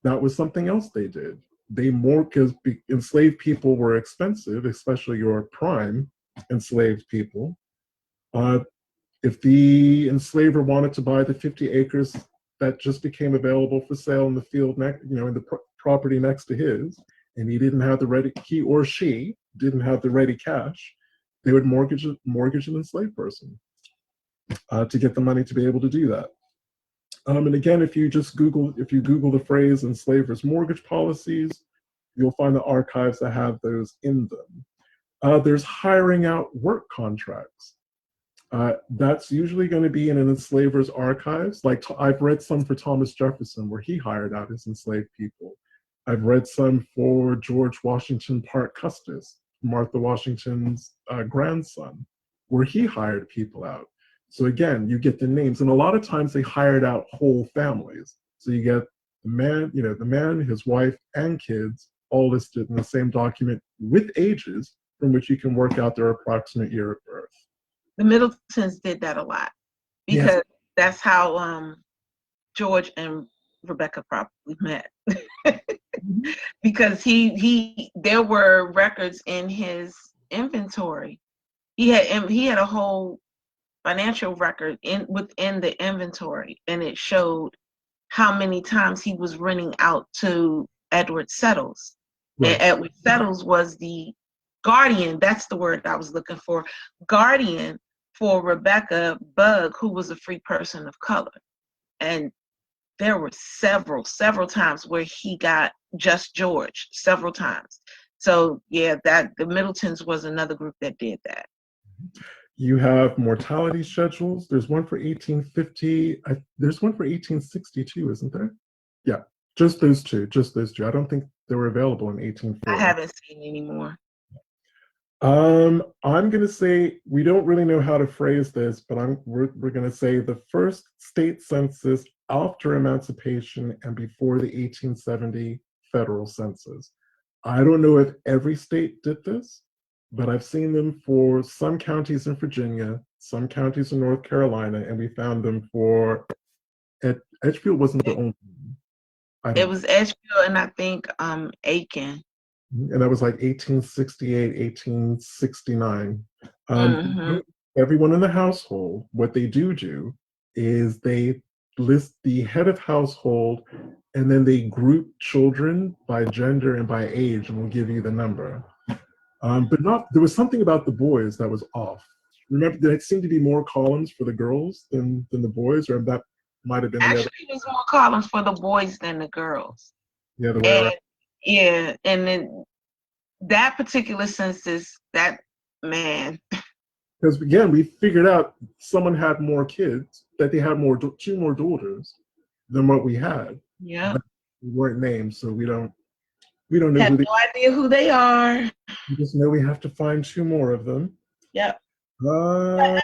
That was something else they did. Because enslaved people were expensive, especially your prime enslaved people. If the enslaver wanted to buy the 50 acres that just became available for sale in the field, in the property next to his, and he or she didn't have the ready cash, they would mortgage an enslaved person to get the money to be able to do that. And again, if you Google the phrase enslavers' mortgage policies, you'll find the archives that have those in them. There's hiring out work contracts. That's usually going to be in an enslaver's archives. Like I've read some for Thomas Jefferson where he hired out his enslaved people. I've read some for George Washington Parke Custis, Martha Washington's grandson, where he hired people out. So again, you get the names, and a lot of times they hired out whole families. So you get the man, his wife, and kids all listed in the same document with ages from which you can work out their approximate year of birth. The Middletons did that a lot because that's how George and Rebecca probably met. Because there were records in his inventory. He had a whole financial record within the inventory, and it showed how many times he was renting out to Edward Settles. Right. And Edward Settles was the guardian, that's the word I was looking for, guardian for Rebecca Bugg, who was a free person of color. And there were several times where he got just George, several times. So yeah, the Middletons was another group that did that. You have mortality schedules. There's one for 1850. There's one for 1862, isn't there? Yeah, just those two. I don't think they were available in 1840. I haven't seen any more. I'm going to say, we don't really know how to phrase this, but we're going to say the first state census after emancipation and before the 1870 federal census. I don't know if every state did this, but I've seen them for some counties in Virginia, some counties in North Carolina, and we found them for Edgefield wasn't the only one. It was Edgefield and I think Aiken. And that was like 1868, 1869. Everyone in the household, what they do is they list the head of household, and then they group children by gender and by age, and will give you the number. There was something about the boys that was off. Remember, there seemed to be more columns for the girls than the boys, or that might have been actually it was more columns for the boys than the girls. Yeah, the way around. Yeah, and then that particular census, that man. Because again, we figured out someone had more kids, that they had two more daughters than what we had. Yeah, but we weren't named, so we don't know. Have no idea who they are. We just know we have to find two more of them. Yep. I mean,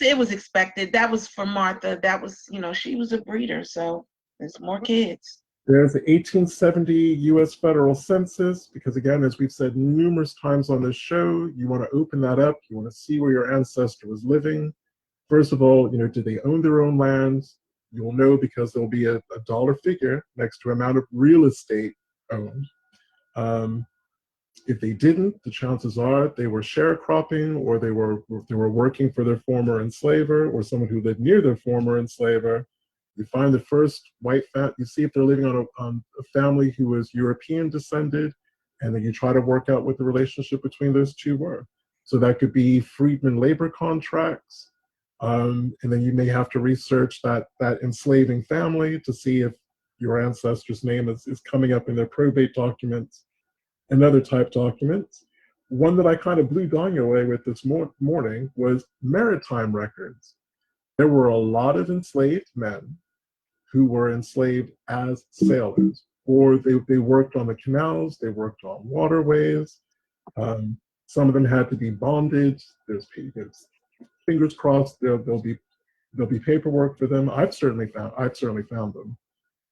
it was expected. That was for Martha. That was, she was a breeder, so there's more kids. There's the 1870 U.S. federal census, because again, as we've said numerous times on this show, you want to open that up. You want to see where your ancestor was living. First of all, do they own their own lands? You'll know because there'll be a dollar figure next to amount of real estate owned. If they didn't, the chances are they were sharecropping, or they were working for their former enslaver, or someone who lived near their former enslaver. You find the first white family, you see if they're living on a family who was European descended, and then you try to work out what the relationship between those two were. So that could be freedmen labor contracts, and then you may have to research that enslaving family to see if your ancestor's name is coming up in their probate documents and other type documents. One that I kind of blew Danya away with this morning was Maritime Records. There were a lot of enslaved men who were enslaved as sailors, or they worked on the canals, they worked on waterways. Some of them had to be bonded. There's fingers crossed there'll be paperwork for them. I've certainly found them.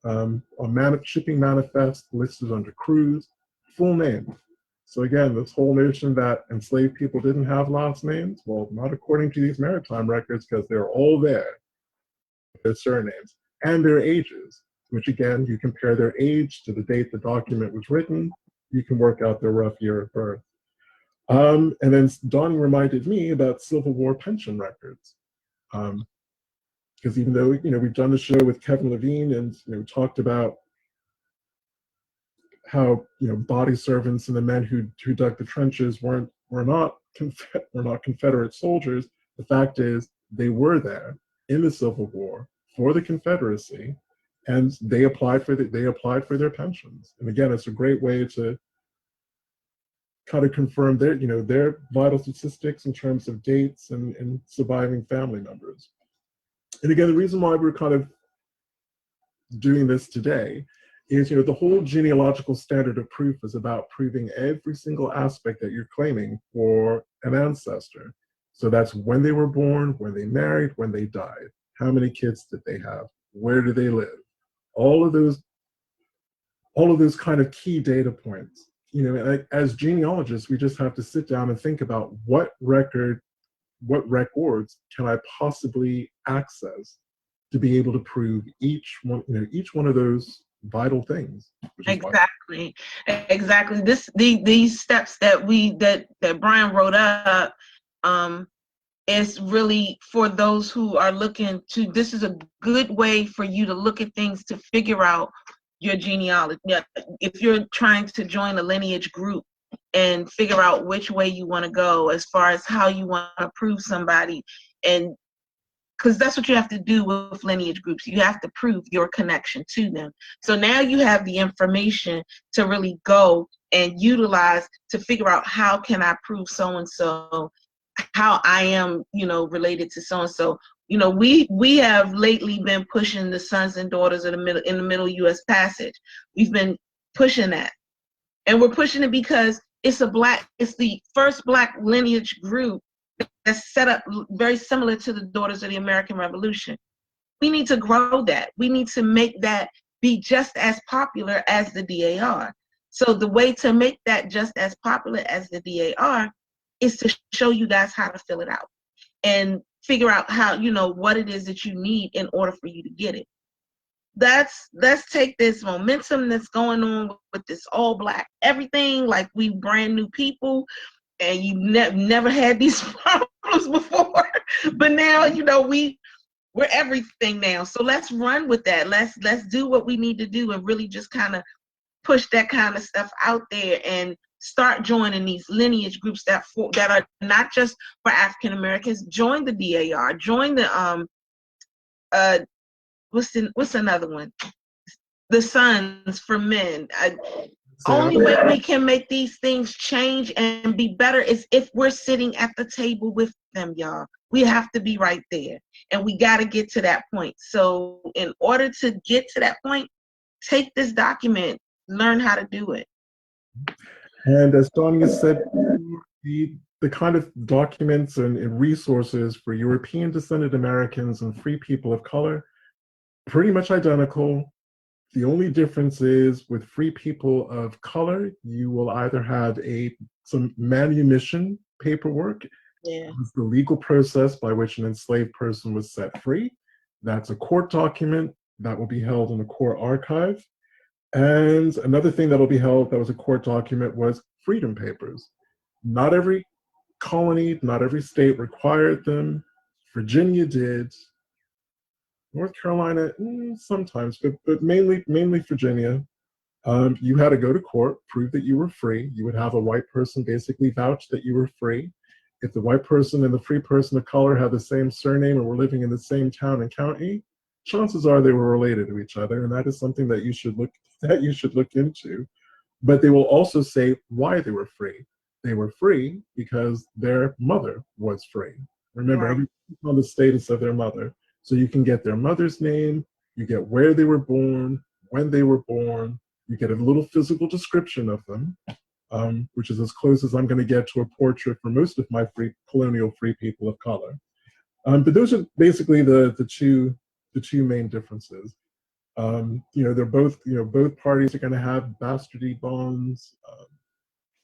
A shipping manifest listed under crews, full name. So again, this whole notion that enslaved people didn't have last names, well, not according to these maritime records, because they're all there, their surnames and their ages, which again, you compare their age to the date the document was written, you can work out their rough year of birth. And then Dawn reminded me about Civil War pension records. Because even though, we've done the show with Kevin Levine and, talked about how body servants and the men who dug the trenches were not Confederate soldiers. The fact is they were there in the Civil War for the Confederacy, and they applied for their pensions. And again, it's a great way to kind of confirm their vital statistics in terms of dates and surviving family members. And again, the reason why we're kind of doing this today is, the whole genealogical standard of proof is about proving every single aspect that you're claiming for an ancestor. So that's when they were born, when they married, when they died, how many kids did they have, where do they live, all of those kind of key data points. As genealogists, we just have to sit down and think about what records can I possibly access to be able to prove each one of those vital things. Exactly. These steps that Brian wrote up is really for those who are looking to. This is a good way for you to look at things to figure out your genealogy. If you're trying to join a lineage group and figure out which way you want to go as far as how you want to prove somebody, and because that's what you have to do with lineage groups. You have to prove your connection to them. So now you have the information to really go and utilize to figure out how can I prove so-and-so, how I am, related to so-and-so. We have lately been pushing the sons and daughters in the Middle U.S. Passage. We've been pushing that. And we're pushing it because it's the first Black lineage group that's set up very similar to the Daughters of the American Revolution. We need to grow that. We need to make that be just as popular as the DAR. So the way to make that just as popular as the DAR is to show you guys how to fill it out and figure out how, what it is that you need in order for you to get it. Let's take this momentum that's going on with this all Black everything, like we brand new people, and you never had these problems before, but now we're everything now. So let's run with that. Let's do what we need to do and really just kind of push that kind of stuff out there and start joining these lineage groups that are not just for African Americans. Join the DAR. Join the what's another one? The Sons for Men. Only way we can make these things change and be better is if we're sitting at the table with them, y'all. We have to be right there, and we got to get to that point. So in order to get to that point, take this document, learn how to do it. And as Donia said, the kind of documents and resources for European descended Americans and free people of color, pretty much identical. The only difference is with free people of color, you will either have some manumission paperwork. Yeah. It's the legal process by which an enslaved person was set free. That's a court document that will be held in a court archive. And another thing that will be held that was a court document was freedom papers. Not every colony, not every state required them. Virginia did. North Carolina, sometimes, but mainly Virginia. You had to go to court, prove that you were free. You would have a white person basically vouch that you were free. If the white person and the free person of color had the same surname and were living in the same town and county, chances are they were related to each other, and that is something that you should look into. But they will also say why they were free. They were free because their mother was free. Remember, everyone on the status of their mother. So you can get their mother's name, you get where they were born, when they were born, you get a little physical description of them, which is as close as I'm going to get to a portrait for most of my colonial free people of color. But those are basically the two main differences. They're both both parties are going to have bastardy bonds,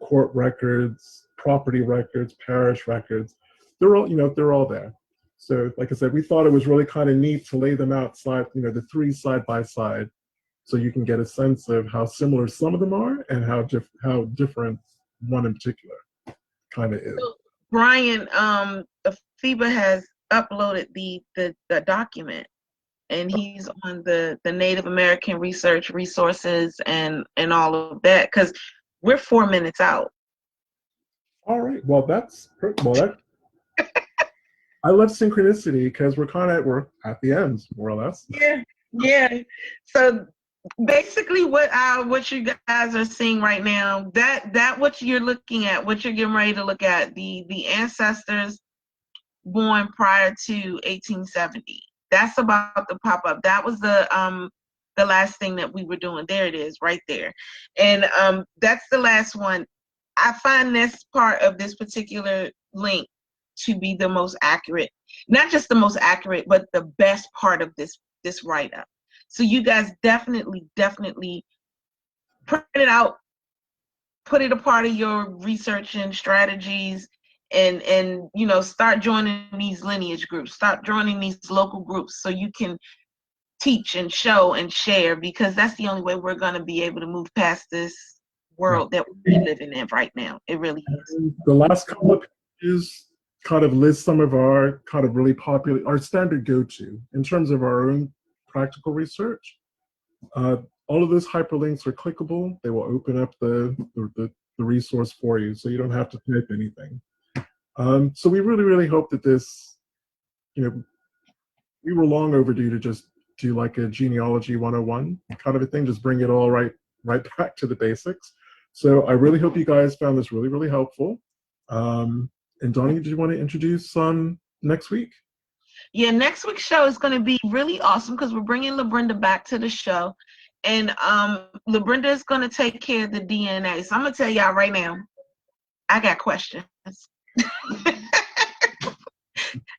court records, property records, parish records. They're all there. So, like I said, we thought it was really kind of neat to lay them out the three side by side, so you can get a sense of how similar some of them are and how different one in particular kind of is. So, Brian, FIBA has uploaded the document, and he's on the Native American research resources and all of that, because we're 4 minutes out. All right. Well, I love synchronicity because we're at the end, more or less. Yeah. So basically, what you guys are seeing right now, that what you're looking at, what you're getting ready to look at, the ancestors born prior to 1870. That's about to pop up. That was the last thing that we were doing. There it is, right there, and that's the last one. I find this part of this particular link to be the most accurate, not just the most accurate, but the best part of this write-up. So you guys definitely print it out, put it a part of your research and strategies, and start joining these lineage groups, start joining these local groups so you can teach and show and share, because that's the only way we're going to be able to move past this world that we're living in right now. It really is. The last couple of pages kind of list some of our kind of really popular, our standard go-to in terms of our own practical research. All of those hyperlinks are clickable. They will open up the resource for you, so you don't have to type anything. So we really hope that this, we were long overdue to just do like a genealogy 101 kind of a thing, just bring it all right back to the basics. So I really hope you guys found this really helpful. And Donnie, do you want to introduce next week? Yeah, next week's show is going to be really awesome because we're bringing LaBrenda back to the show. And LaBrenda is going to take care of the DNA. So I'm going to tell y'all right now, I got questions.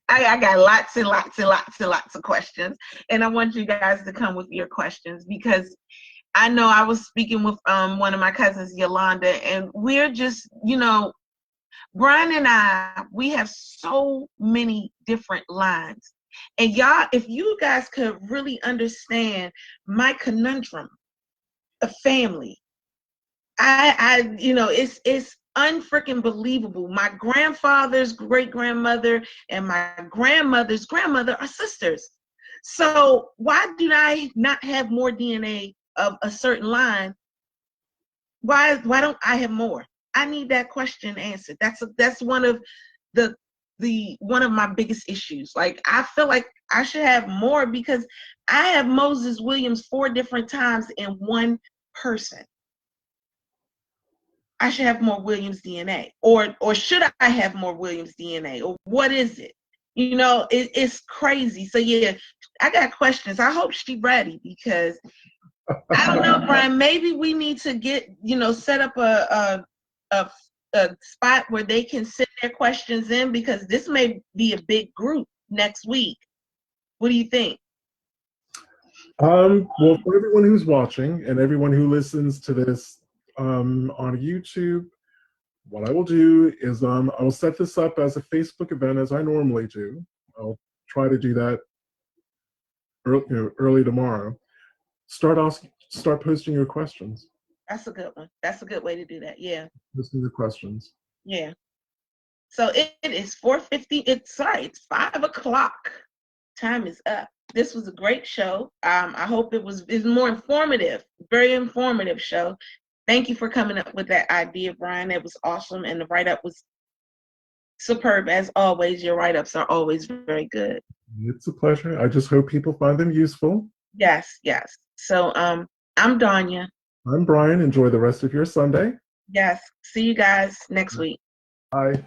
I got lots and lots of questions. And I want you guys to come with your questions, because I know I was speaking with one of my cousins, Yolanda, and we're just, Brian and I, we have so many different lines. And y'all, if you guys could really understand my conundrum of family, it's unfreaking believable. My grandfather's great-grandmother and my grandmother's grandmother are sisters. So why do I not have more DNA of a certain line? Why don't I have more? I need that question answered. That's one of one of my biggest issues. Like, I feel like I should have more because I have Moses Williams 4 different times in one person. I should have more Williams DNA, or should I have more Williams DNA, or what is it? It's crazy. So yeah, I got questions. I hope she's ready, because I don't know, Brian. Maybe we need to get set up a spot where they can send their questions in, because this may be a big group next week. What do you think? Well, for everyone who's watching and everyone who listens to this on YouTube, what I will do is I will set this up as a Facebook event, as I normally do. I'll try to do that early tomorrow. Start posting your questions. That's a good one. That's a good way to do that. Yeah. Listen to the questions. Yeah. So it is 4:50. It's 5 o'clock. Time is up. This was a great show. I hope it's more informative. Very informative show. Thank you for coming up with that idea, Brian. It was awesome, and the write-up was superb as always. Your write-ups are always very good. It's a pleasure. I just hope people find them useful. Yes, yes. So I'm Danya. I'm Brian. Enjoy the rest of your Sunday. Yes. See you guys next week. Bye.